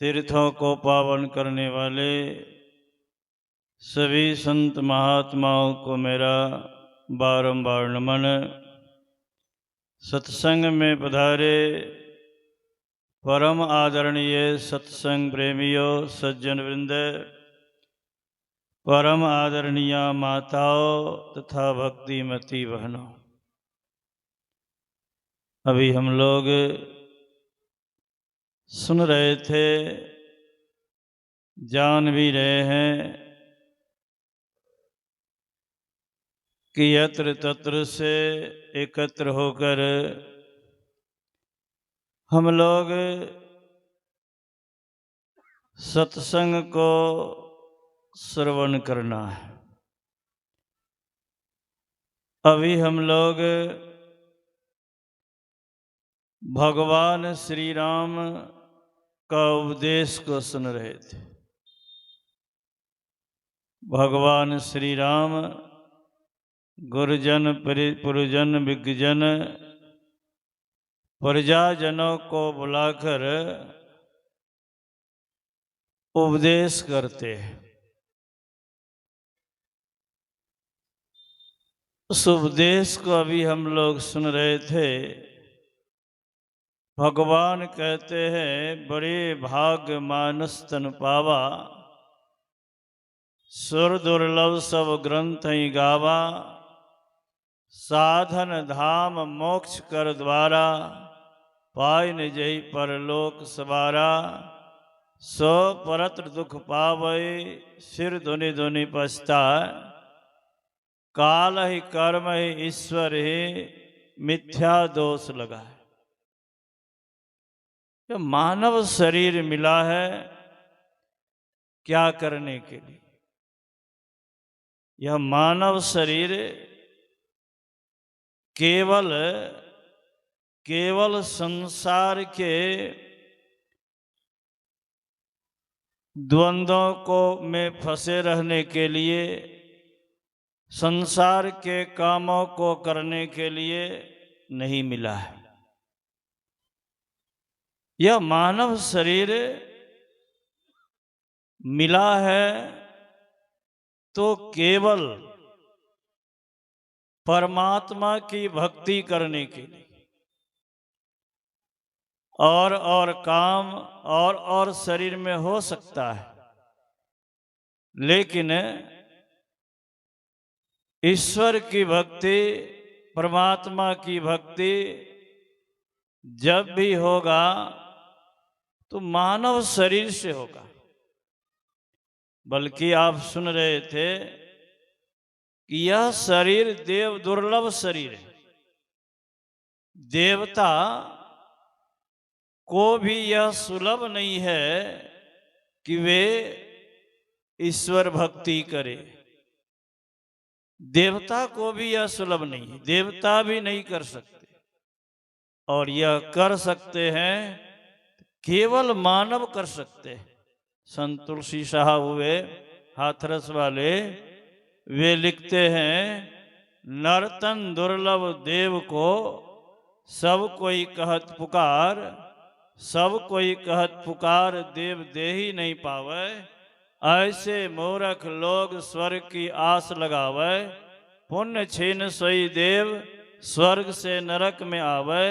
तीर्थों को पावन करने वाले सभी संत महात्माओं को मेरा बारंबार नमन। सत्संग में पधारे परम आदरणीय सत्संग प्रेमियों, सज्जन वृंद, परम आदरणीय माताओं तथा भक्तिमती बहनों, अभी हम लोग सुन रहे थे, जान भी रहे हैं कि यत्र तत्र से एकत्र होकर हम लोग सत्संग को श्रवण करना है। अभी हम लोग भगवान श्री राम का उपदेश को सुन रहे थे। भगवान श्री राम गुरुजन पुरजन विज्ञजन प्रजाजनों को बुलाकर उपदेश करते हैं। उस उपदेश को अभी हम लोग सुन रहे थे। भगवान कहते हैं, बड़े भाग्य मानस तन पावा, सुर दुर्लभ सब ग्रंथ ही गावा, साधन धाम मोक्ष कर द्वारा, पाय न जही परलोक सवारा, सो परत्र दुख पावै, सिर धुनि धुनि पछताए, काल ही कर्म ही ईश्वर ही मिथ्या दोष लगाए। यह मानव शरीर मिला है क्या करने के लिए? यह मानव शरीर केवल संसार के द्वंद्वों को में फंसे रहने के लिए, संसार के कामों को करने के लिए नहीं मिला है। यह मानव शरीर मिला है तो केवल परमात्मा की भक्ति करने के लिए, और काम और शरीर में हो सकता है, लेकिन ईश्वर की भक्ति, परमात्मा की भक्ति जब भी होगा तो मानव शरीर से होगा। बल्कि आप सुन रहे थे कि यह शरीर दुर्लभ शरीर है। देवता को भी यह सुलभ नहीं है कि वे ईश्वर भक्ति करे। देवता को भी यह सुलभ नहीं है, देवता भी नहीं कर सकते। और यह कर सकते हैं केवल मानव कर सकते हैं। संत तुलसी साहब हुए हाथरस वाले, वे लिखते हैं, नर्तन दुर्लभ देव को सब कोई कहत पुकार, सब कोई कहत पुकार, देव दे ही नहीं पावे, ऐसे मूर्ख लोग स्वर्ग की आस लगावे, पुण्य छीन सोई देव स्वर्ग से नरक में आवे,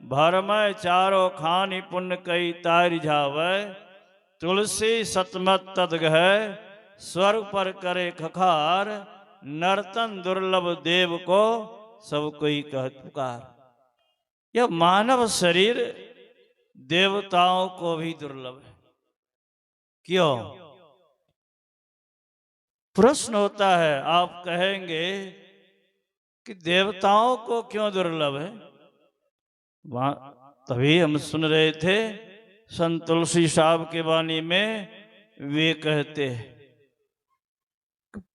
भरमय चारों खानी पुण्य कई तार जावे, तुलसी सतमत तदगह स्वर्ग पर करे खखार, नर्तन दुर्लभ देव को सब कोई कहत पुकार। यह मानव शरीर देवताओं को भी दुर्लभ है। क्यों? प्रश्न होता है। आप कहेंगे कि देवताओं को क्यों दुर्लभ है? तभी हम सुन रहे थे संत तुलसी साहब के वाणी में, वे कहते हैं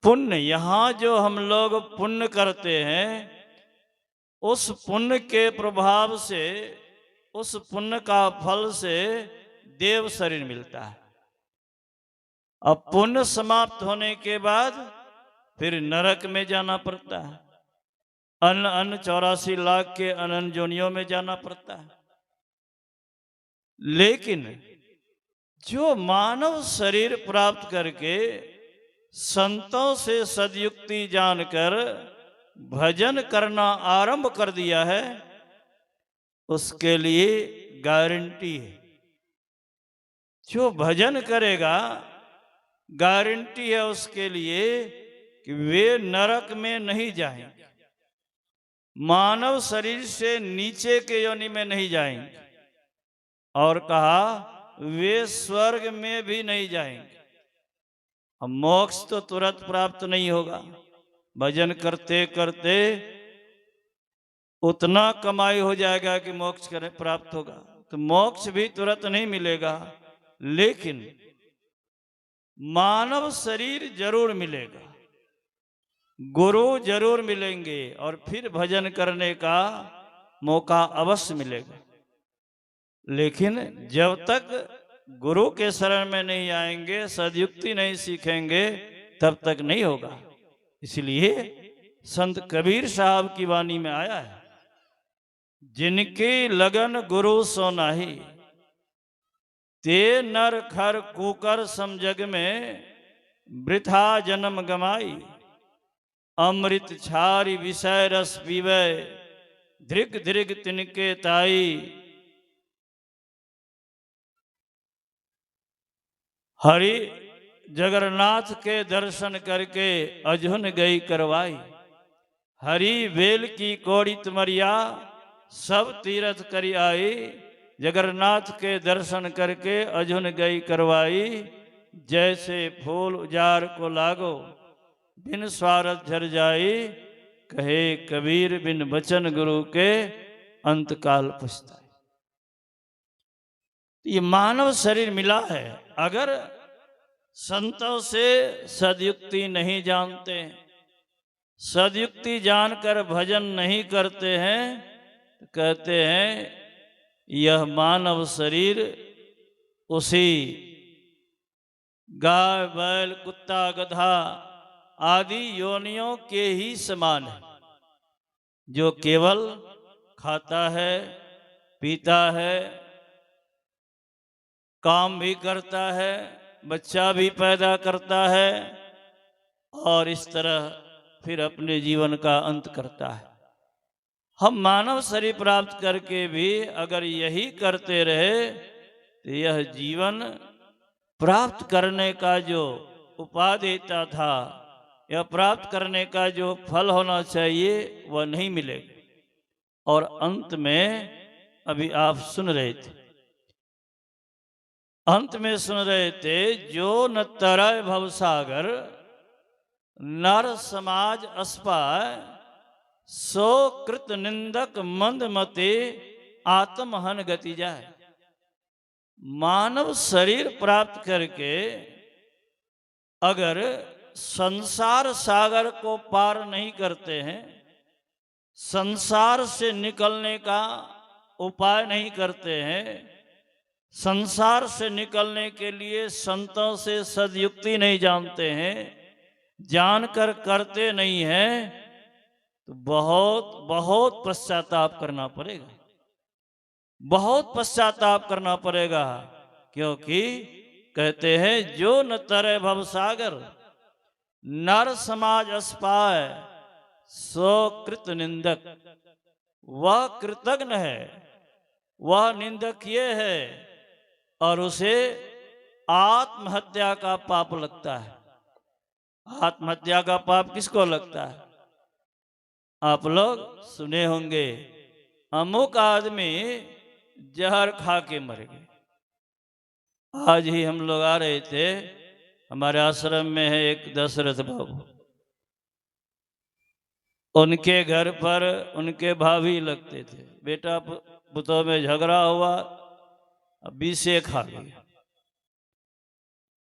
पुण्य, यहां जो हम लोग पुण्य करते हैं, उस पुण्य के प्रभाव से, उस पुण्य का फल से देव शरीर मिलता है। अब पुण्य समाप्त होने के बाद फिर नरक में जाना पड़ता है, अन्न 84 लाख के अनंत जोनियों में जाना पड़ता है। लेकिन जो मानव शरीर प्राप्त करके संतों से सदयुक्ति जानकर भजन करना आरंभ कर दिया है, उसके लिए गारंटी है। जो भजन करेगा, गारंटी है उसके लिए कि वे नरक में नहीं जाएंगे, मानव शरीर से नीचे के योनि में नहीं जाएंगे, और कहा वे स्वर्ग में भी नहीं जाएंगे। अब मोक्ष तो तुरंत प्राप्त नहीं होगा, भजन करते करते उतना कमाई हो जाएगा कि मोक्ष प्राप्त होगा, तो मोक्ष भी तुरंत नहीं मिलेगा, लेकिन मानव शरीर जरूर मिलेगा, गुरु जरूर मिलेंगे, और फिर भजन करने का मौका अवश्य मिलेगा। लेकिन जब तक गुरु के शरण में नहीं आएंगे, सदयुक्ति नहीं सीखेंगे, तब तक नहीं होगा। इसलिए संत कबीर साहब की वाणी में आया है, जिनकी लगन गुरु सो नाही, ते नर खर कुकर सम जग में वृथा जन्म गमाई, अमृत छारी विषय रस पीवे, धृग धृग तिनके ताई, हरि जगन्नाथ के दर्शन करके अजहुन गई करवाई, हरि बेल की कौड़ी तुमरिया सब तीरथ करी आई, जगन्नाथ के दर्शन करके अजहुन गई करवाई, जैसे फूल उजार को लागो बिन स्वार्थ झर जाई, कहे कबीर बिन बचन गुरु के अंतकाल पछताए। ये मानव शरीर मिला है, अगर संतों से सदयुक्ति नहीं जानते, सदयुक्ति जानकर भजन नहीं करते हैं, तो कहते हैं यह मानव शरीर उसी गाय बैल कुत्ता गधा आदि योनियों के ही समान है, जो केवल खाता है, पीता है, काम भी करता है, बच्चा भी पैदा करता है, और इस तरह फिर अपने जीवन का अंत करता है। हम मानव शरीर प्राप्त करके भी अगर यही करते रहे, तो यह जीवन प्राप्त करने का जो उपादेयता था, या प्राप्त करने का जो फल होना चाहिए, वह नहीं मिलेगा। और अंत में अभी आप सुन रहे थे, अंत में सुन रहे थे, जो न तरय भवसागर नर समाज अस्पाय, सो कृत निंदक मंद मते आत्महन गति जाए। मानव शरीर प्राप्त करके अगर संसार सागर को पार नहीं करते हैं, संसार से निकलने का उपाय नहीं करते हैं, संसार से निकलने के लिए संतों से सदयुक्ति नहीं जानते हैं, जानकर करते नहीं हैं, तो बहुत बहुत पश्चाताप करना पड़ेगा, बहुत पश्चाताप करना पड़ेगा। क्योंकि कहते हैं जो न तरे भवसागर नर समाज अस्पाय, सो कृत निंदक, वह कृतज्ञ है, वह निंदक ये है, और उसे आत्महत्या का पाप लगता है। आत्महत्या का पाप किसको लगता है? आप लोग सुने होंगे, अमुक आदमी जहर खा के मर गए। आज ही हम लोग आ रहे थे, हमारे आश्रम में है एक दशरथ बाबू, उनके घर पर उनके भाभी लगते थे, बेटा पुतों में झगड़ा हुआ, अब विषे खा लिया,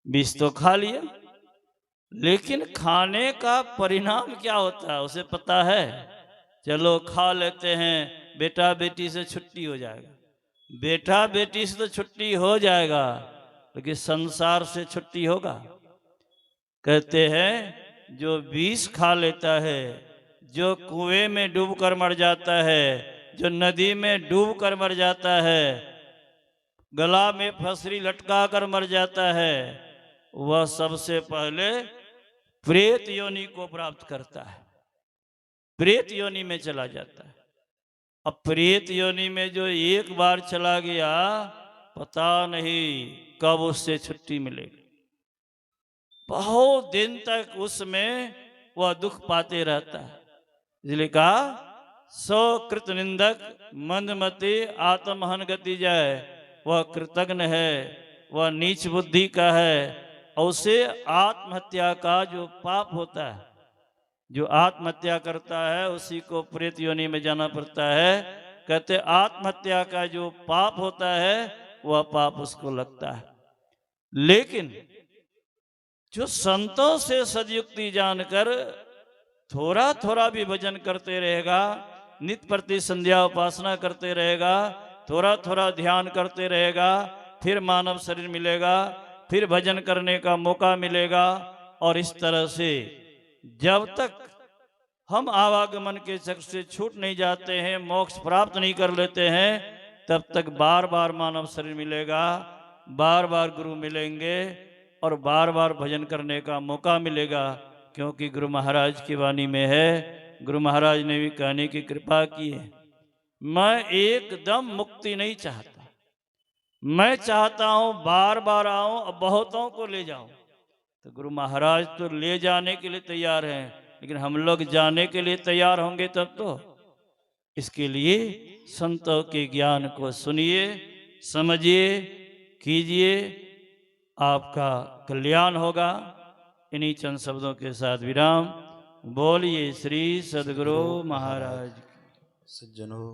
विष तो खा लिया, लेकिन खाने का परिणाम क्या होता है उसे पता है। चलो खा लेते हैं, बेटा बेटी से छुट्टी हो जाएगा, बेटा बेटी से तो छुट्टी हो जाएगा, लेकिन संसार से छुट्टी होगा? कहते हैं जो विष खा लेता है, जो कुएं में डूबकर मर जाता है, जो नदी में डूबकर मर जाता है, गला में फसरी लटका कर मर जाता है, वह सबसे पहले प्रेत योनि को प्राप्त करता है, प्रेत योनि में चला जाता है। अब प्रेत योनि में जो एक बार चला गया, पता नहीं कब उससे छुट्टी मिलेगी। बहुत दिन तक उसमें वह दुख पाते रहता है। इसलिए कहा, सो कृत निंदक मंदमति आत्महन गति जाए, वह कृतघ्न है, वह नीच बुद्धि का है। और उसे आत्महत्या का जो पाप होता है, जो आत्महत्या करता है उसी को प्रेत योनि में जाना पड़ता है। कहते आत्महत्या का जो पाप होता है वह पाप उसको लगता है। लेकिन जो संतों से सदयुक्ति जानकर थोड़ा थोड़ा भी भजन करते रहेगा, नित्य प्रति संध्या उपासना करते रहेगा, थोड़ा थोड़ा ध्यान करते रहेगा, फिर मानव शरीर मिलेगा, फिर भजन करने का मौका मिलेगा। और इस तरह से जब तक हम आवागमन के चक्र से छूट नहीं जाते हैं, मोक्ष प्राप्त नहीं कर लेते हैं, तब तक बार बार मानव शरीर मिलेगा, बार बार गुरु मिलेंगे और बार बार भजन करने का मौका मिलेगा। क्योंकि गुरु महाराज की वाणी में है, गुरु महाराज ने भी कहने की कृपा की है, मैं एकदम मुक्ति नहीं चाहता, मैं चाहता हूं बार बार आऊं और बहुतों को ले जाऊं। तो गुरु महाराज तो ले जाने के लिए तैयार हैं, लेकिन हम लोग जाने के लिए तैयार होंगे तब तो। इसके लिए संतों के ज्ञान को सुनिए, समझिए, कीजिए, आपका कल्याण होगा। इन्हीं चंद शब्दों के साथ विराम। बोलिए श्री सद्गुरु महाराज। सज्जनों,